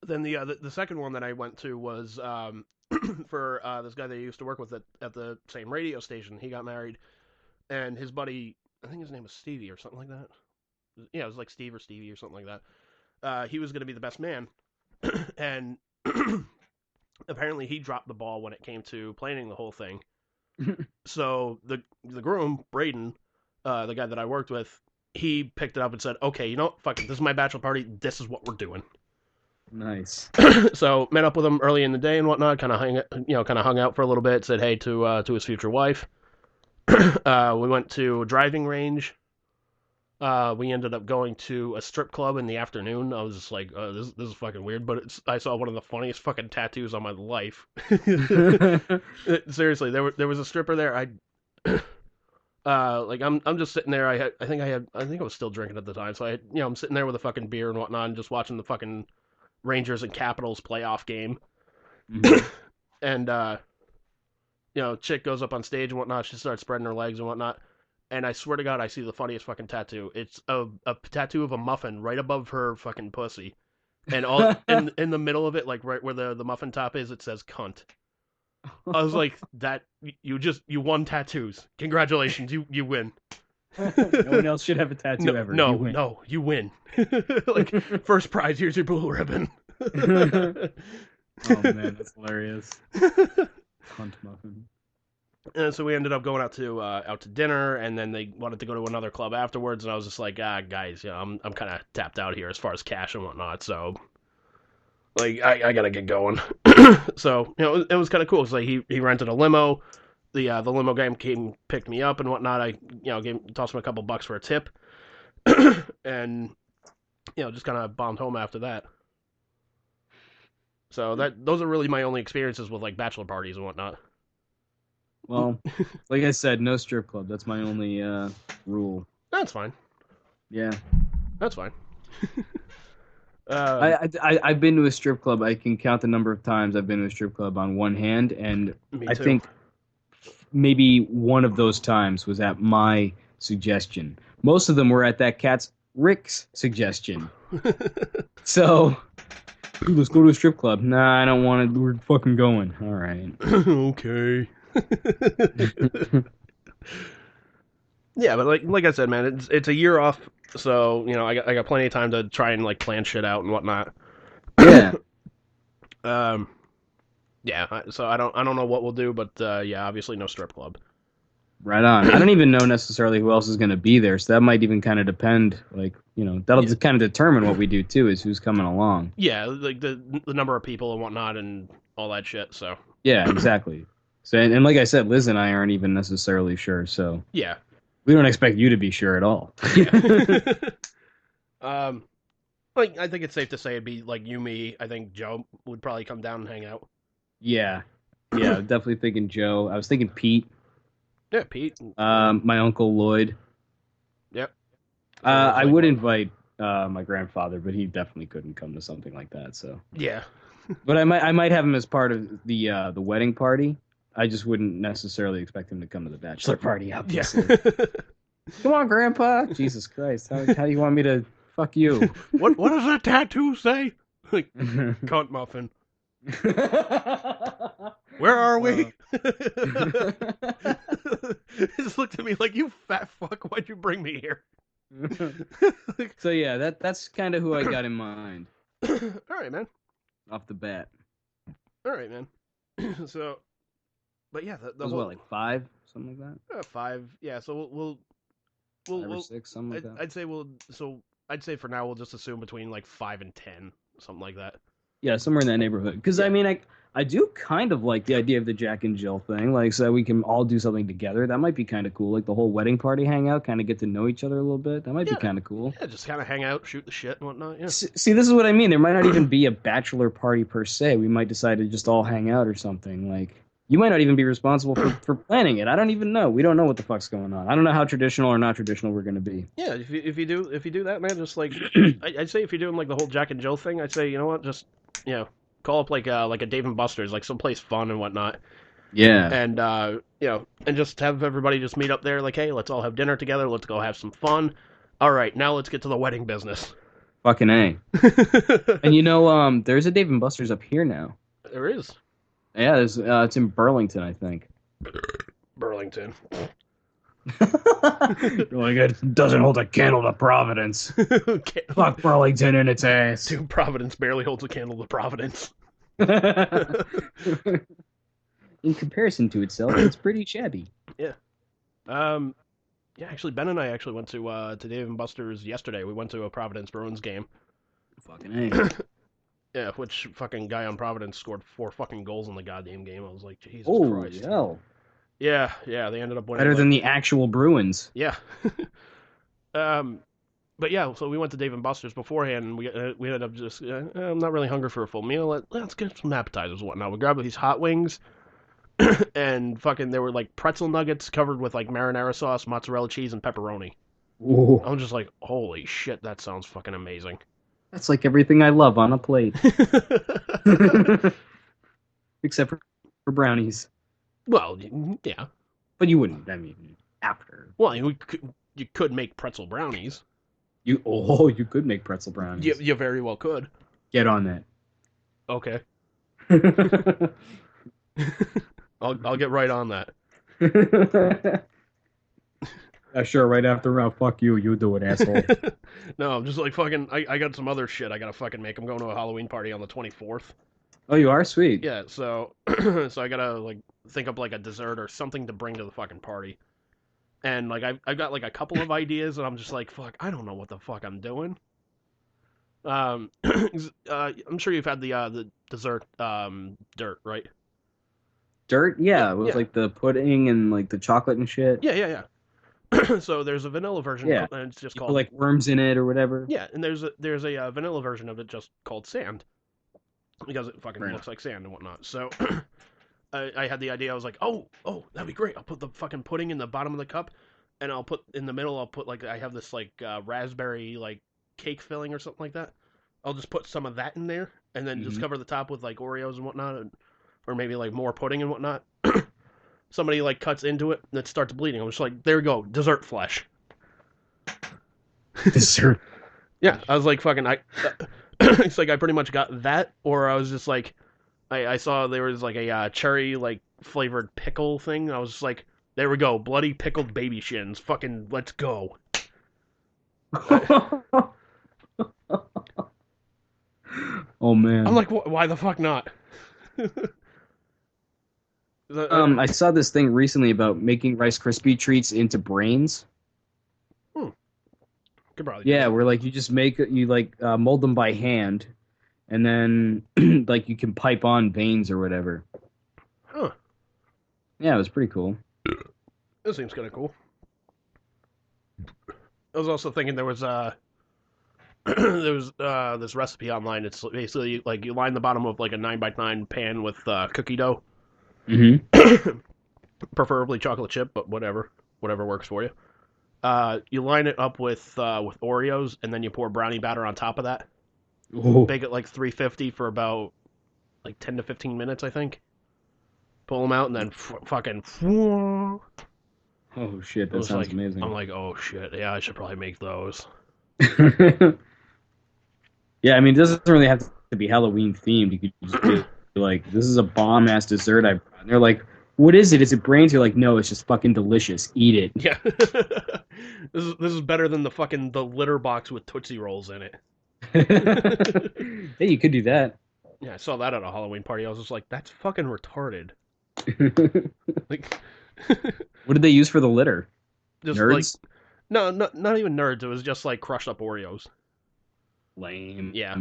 Then the second one that I went to was for this guy that I used to work with at the same radio station. He got married, and his buddy, I think his name was Stevie or something like that. Yeah, it was like Steve or Stevie or something like that. He was going to be the best man, and apparently he dropped the ball when it came to planning the whole thing. So the groom, Braden, the guy that I worked with, he picked it up and said, "Okay, fuck it, this is my bachelor party. This is what we're doing." Nice. So met up with him early in the day and whatnot. Kind of hung out for a little bit. Said hey to his future wife. We went to a driving range. We ended up going to a strip club in the afternoon. I was just like, this is fucking weird, but I saw one of the funniest fucking tattoos on my life. Seriously, there was a stripper there. I'm just sitting there. I think I was still drinking at the time, so I'm sitting there with a fucking beer and whatnot, and just watching the fucking Rangers and Capitals playoff game. Mhm. And chick goes up on stage and whatnot. She starts spreading her legs and whatnot. And I swear to God, I see the funniest fucking tattoo. It's a tattoo of a muffin right above her fucking pussy, and all in the middle of it, like right where the muffin top is, it says "cunt." I was like, "That you won tattoos. Congratulations, you win." No one else should have a tattoo ever. No, you win. Like first prize, here's your blue ribbon. Oh man, that's hilarious. Cunt muffin. And so we ended up going out to dinner, and then they wanted to go to another club afterwards, and I was just like, guys, I'm kind of tapped out here as far as cash and whatnot, so like I gotta get going. So it was kind of cool. So like, he rented a limo. The limo guy came picked me up and whatnot. I tossed him a couple bucks for a tip, and just kind of bombed home after that. So those are really my only experiences with like bachelor parties and whatnot. Well, like I said, no strip club. That's my only rule. That's fine. Yeah. That's fine. I've been to a strip club. I can count the number of times I've been to a strip club on one hand, and I think maybe one of those times was at my suggestion. Most of them were at that cat's Rick's suggestion. So, let's go to a strip club. Nah, I don't want to. We're fucking going. All right. Okay. Yeah, but like I said, man, it's a year off, so I got plenty of time to try and like plan shit out and whatnot. Yeah. Yeah. So I don't know what we'll do, but yeah, obviously no strip club. Right on. I don't even know necessarily who else is going to be there, so that might even kind of depend. Like, that'll just kind of determine what we do too, is who's coming along. Yeah, like the number of people and whatnot and all that shit. So yeah, exactly. So and like I said, Liz and I aren't even necessarily sure. So yeah, we don't expect you to be sure at all. Yeah. Like I think it's safe to say it'd be like you, me. I think Joe would probably come down and hang out. Yeah, definitely thinking Joe. I was thinking Pete. Yeah, Pete. My uncle Lloyd. Yep. I would invite my grandfather, but he definitely couldn't come to something like that. So yeah. But I might have him as part of the wedding party. I just wouldn't necessarily expect him to come to the bachelor party, obviously. Yeah. Come on, Grandpa. Jesus Christ. How do you want me to fuck you? What does that tattoo say? Like, cunt muffin. Where are we? He just looked at me like, you fat fuck, why'd you bring me here? So yeah, that's kind of who I got in mind. All right, man. Off the bat. All right, man. So, but yeah, the was whole, what, like 5, something like that. 5. Yeah, so we'll 5 or 6, something like that. I'd say for now we'll just assume between like 5 and 10, something like that. Yeah, somewhere in that neighborhood. Because I mean, I do kind of like the idea of the Jack and Jill thing, like so we can all do something together. That might be kind of cool. Like the whole wedding party hangout, kind of get to know each other a little bit. That might be kind of cool. Yeah, just kind of hang out, shoot the shit and whatnot. Yeah. See, this is what I mean. There might not even be a bachelor party per se. We might decide to just all hang out or something. Like you might not even be responsible for planning it. I don't even know. We don't know what the fuck's going on. I don't know how traditional or not traditional we're going to be. Yeah, if you do that, man, just like I'd say if you're doing like the whole Jack and Jill thing, I'd say you know what, just call up like a Dave and Buster's, like someplace fun and whatnot. Yeah. And and just have everybody just meet up there, like, hey, let's all have dinner together. Let's go have some fun. All right, now let's get to the wedding business. Fucking A. And there's a Dave and Buster's up here now. There is. Yeah, it's in Burlington, I think. Burlington. Like, it doesn't hold a candle to Providence. Fuck Burlington in its ass. Dude, Providence barely holds a candle to Providence. In comparison to itself, it's pretty shabby. Yeah. Yeah, actually, Ben and I actually went to Dave and Buster's yesterday. We went to a Providence Bruins game. Fucking A. Yeah, which fucking guy on Providence scored 4 fucking goals in the goddamn game. I was like, Jesus Christ. Hell. Yeah, they ended up winning. Better than the actual Bruins. Yeah. But yeah, so we went to Dave and Buster's beforehand, and we ended up just, I'm not really hungry for a full meal. Let's get some appetizers and whatnot. We grabbed these hot wings, and fucking there were like pretzel nuggets covered with like marinara sauce, mozzarella cheese, and pepperoni. Ooh. I'm just like, holy shit, that sounds fucking amazing. That's like everything I love on a plate. Except for brownies. Well, yeah. But you wouldn't, after. Well, you could make pretzel brownies. You could make pretzel brownies. You very well could. Get on that. Okay. I'll get right on that. Sure, right after fuck you do it, asshole. No, I'm just like fucking, I got some other shit I gotta fucking make. I'm going to a Halloween party on the 24th. Oh, you are? Sweet. Yeah, so so I gotta like think up like a dessert or something to bring to the fucking party. And like I've got like a couple of ideas, and I'm just like, fuck, I don't know what the fuck I'm doing. I'm sure you've had the dessert dirt, right? Dirt? Yeah, it was like the pudding and like the chocolate and shit. Yeah. So there's a vanilla version, and it's just called like worms in it or whatever. Yeah, and there's a vanilla version of it just called sand, because it fucking looks like sand and whatnot. So I had the idea. I was like, oh, that'd be great. I'll put the fucking pudding in the bottom of the cup, and I'll put in the middle. I'll put like I have this like raspberry like cake filling or something like that. I'll just put some of that in there, and then just cover the top with like Oreos and whatnot, or maybe like more pudding and whatnot. Somebody like cuts into it and it starts bleeding. I'm just like, there you go, dessert flesh. Dessert. Yeah, I was like, fucking, it's like I pretty much got that, or I was just like, I saw there was like a cherry like flavored pickle thing. I was just like, there we go, bloody pickled baby shins. Fucking, let's go. Oh man. I'm like, why the fuck not? I saw this thing recently about making Rice Krispie treats into brains. Could probably where like you just mold them by hand, and then like you can pipe on veins or whatever. Huh. Yeah, it was pretty cool. This seems kind of cool. I was also thinking there was this recipe online. It's basically like you line the bottom of like a 9x9 pan with cookie dough. Mm-hmm. Preferably chocolate chip, but whatever works for you. You line it up with Oreos, and then you pour brownie batter on top of that. Ooh. Bake it like 350 for about like 10 to 15 minutes, I think. Pull them out, and then fucking. Oh shit! That sounds amazing. I'm like, oh shit! Yeah, I should probably make those. Yeah, I mean, it doesn't really have to be Halloween themed. You could just be like, this is a bomb ass dessert I brought. And they're like, what is it? Is it brains? You're like, no, it's just fucking delicious. Eat it. Yeah. This is better than the litter box with Tootsie Rolls in it. Hey, you could do that. Yeah, I saw that at a Halloween party. I was just like, that's fucking retarded. Like, what did they use for the litter? Just nerds? Like, no, not even nerds. It was just like crushed up Oreos. Lame. Yeah.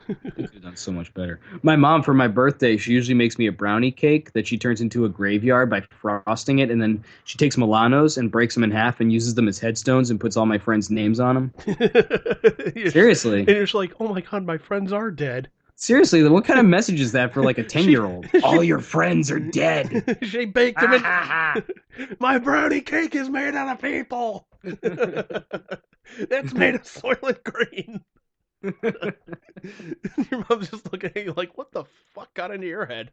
They could have done so much better. My mom, for my birthday, she usually makes me a brownie cake that she turns into a graveyard by frosting it, and then she takes Milanos and breaks them in half and uses them as headstones and puts all my friends' names on them. Seriously. And you're just like, oh my god, my friends are dead. Seriously, what kind of message is that for like a 10-year-old? All your friends are dead. She baked them in. My brownie cake is made out of people. It's made of Soylent Green. Your mom's just looking at you like, what the fuck got into your head?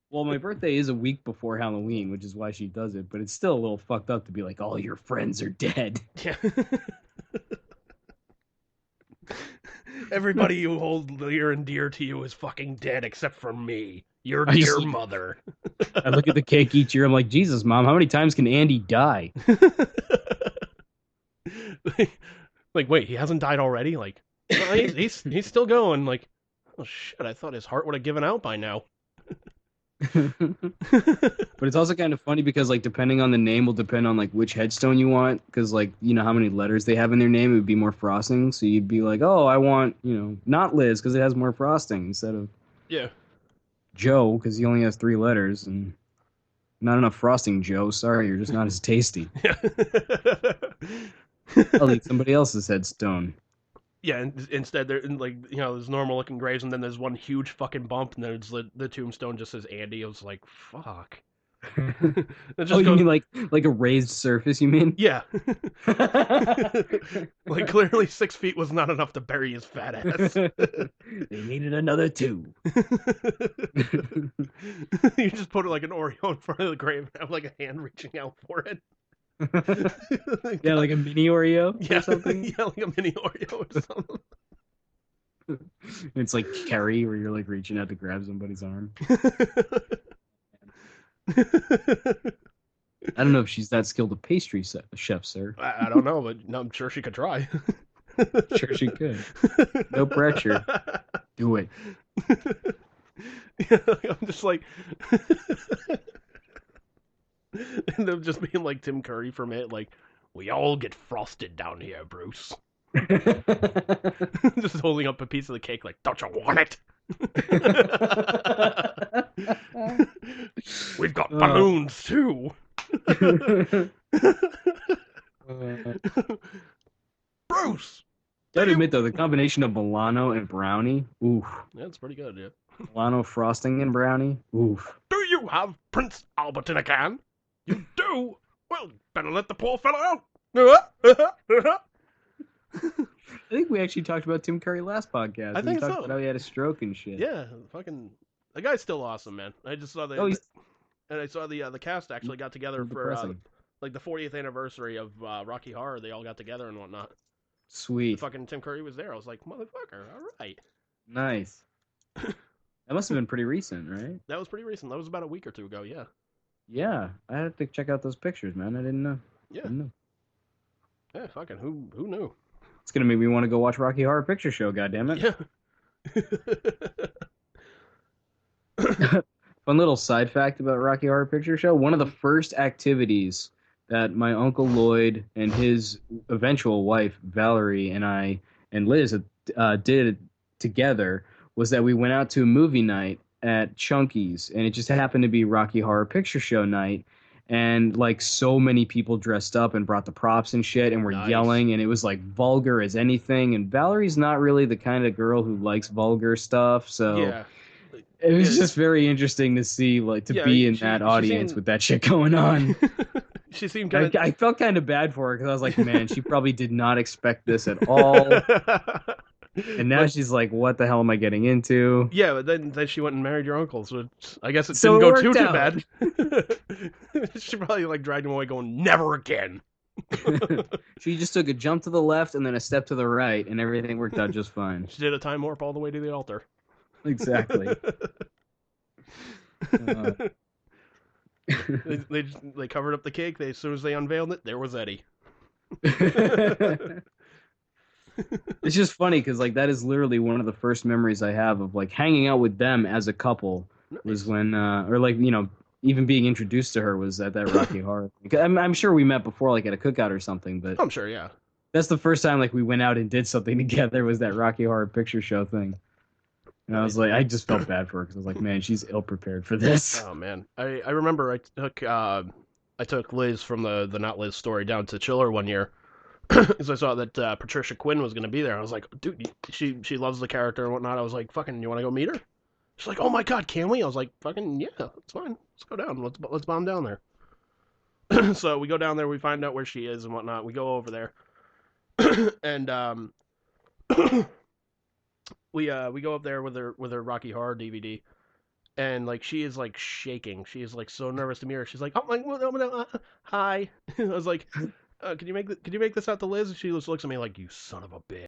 Well, my birthday is a week before Halloween, which is why she does it, but it's still a little fucked up to be like, all your friends are dead. Yeah. Everybody you hold near and dear to you is fucking dead except for me, your I just dear mother. I look at the cake each year. I'm like, Jesus, Mom, how many times can Andy die? Like, wait, he hasn't died already? Like, no, he's still going. Like, oh shit, I thought his heart would have given out by now. But it's also kind of funny because like depending on the name will depend on like which headstone you want because like you know how many letters they have in their name, it would be more frosting, so you'd be like, oh, I want, you know, not Liz because it has more frosting instead of Yeah. Joe because he only has 3 letters and not enough frosting, Joe. Sorry, you're just not as tasty. Yeah. I'll eat somebody else's headstone. Yeah, and instead like, you know, there's normal looking graves and then there's one huge fucking bump and then it's the tombstone just says Andy. I was like, fuck. It just Oh, you goes, mean like a raised surface? You mean? yeah. Like clearly 6 feet was not enough to bury his fat ass. They needed another 2. You just put like an Oreo in front of the grave and have like a hand reaching out for it. Yeah, like a mini Oreo Yeah, or something. yeah, like a mini Oreo or something. It's like Carrie, where you're like reaching out to grab somebody's arm. I don't know if she's that skilled a pastry chef, sir. I don't know, but no, I'm sure she could try. Sure she could. No pressure. Do it. Yeah, I'm just like, and them just being like Tim Curry from it, like, we all get frosted down here, Bruce. Just holding up a piece of the cake, like, don't you want it? We've got balloons too. Bruce. Gotta admit though, the combination of Milano and brownie, oof. Yeah, it's pretty good, yeah. Milano frosting and brownie, oof. Do you have Prince Albert in a can? You do? Well, better let the poor fellow out. I think we actually talked about Tim Curry last podcast. I think we talked so. about how he had a stroke and shit. Yeah, fucking, the guy's still awesome, man. I just saw and I saw the cast actually got together for like the 40th anniversary of Rocky Horror. They all got together and whatnot. Sweet. And fucking Tim Curry was there. I was like, motherfucker, all right. Nice. That must have been pretty recent, right? That was pretty recent. That was about a week or two ago. Yeah. Yeah, I had to check out those pictures, man. I didn't know. Yeah. Didn't know. Yeah. Fucking who knew? It's gonna make me want to go watch Rocky Horror Picture Show. Goddammit. Yeah. Fun little side fact about Rocky Horror Picture Show. One of the first activities that my Uncle Lloyd and his eventual wife, Valerie, and I and Liz did together was that we went out to a movie night at Chunky's, and it just happened to be Rocky Horror Picture Show night. And like so many people dressed up and brought the props and shit and were yelling, and it was like vulgar as anything. And Valerie's not really the kind of girl who likes vulgar stuff, so Yeah. it was just very interesting to see, like, to be in that audience with that shit going on. She seemed kind of. I felt kind of bad for her because I was like, man, she probably did not expect this at all. And now she's like, what the hell am I getting into? Yeah, but then she went and married your uncle, so I guess it didn't go too bad. She probably like dragged him away, going, never again. She just took a jump to the left and then a step to the right, and everything worked out just fine. She did a time warp all the way to the altar. Exactly. They covered up the cake. As soon as they unveiled it, there was Eddie. It's just funny because like that is literally one of the first memories I have of like hanging out with them as a couple. Nice. Was when or like, you know, even being introduced to her was at that Rocky Horror. I'm sure we met before like at a cookout or something, but I'm sure, yeah. That's the first time like we went out and did something together was that Rocky Horror Picture Show thing. And I was like, I just felt bad for her because I was like, man, she's ill prepared for this. Oh man, I remember I took Liz from the Not Liz story down to Chiller one year because I saw that Patricia Quinn was gonna be there. I was like, dude, she loves the character and whatnot. I was like, fucking, you want to go meet her? She's like, oh my god, can we? I was like, fucking yeah, it's fine. Let's go down. Let's bomb down there. So we go down there. We find out where she is and whatnot. We go over there, and we go up there with her Rocky Horror DVD, and like she is like shaking. She is like so nervous to meet her. She's like, oh my, hi. I was like, can you make this out to Liz? And she just looks at me like, you son of a bitch.